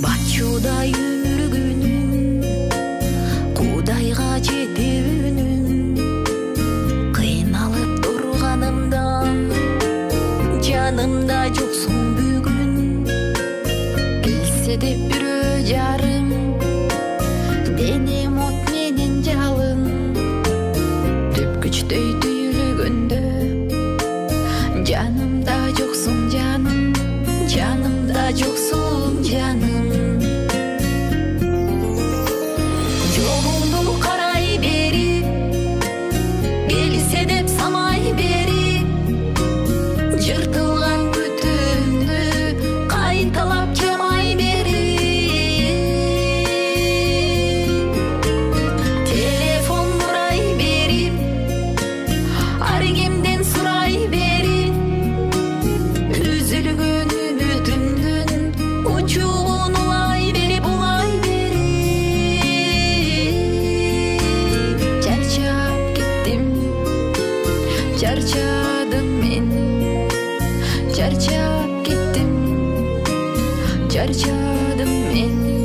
Бачуда yürgünüm, Kudayga jete үнүм. Кыйналып турганымда, жанымда жоксуң бүгүн. Келсе деп бирөө жарым, денем от менен жалын. Түпкүчтөй түйүлгөндө, жанымда жоксуң жаным, жанымда жоксуң жаным. Жолуңду карай берип, келсе деп самай берип, жыртылган күтүмдү кайталап жамай берип. Телефон бурай берип, ар кимден сурай берип, үзүлгөн үмүтүмдүн учугун улай берип, улай берип. Чарчап кеттим, чарчадым мен, чарчап кеттим, чарчадым мен.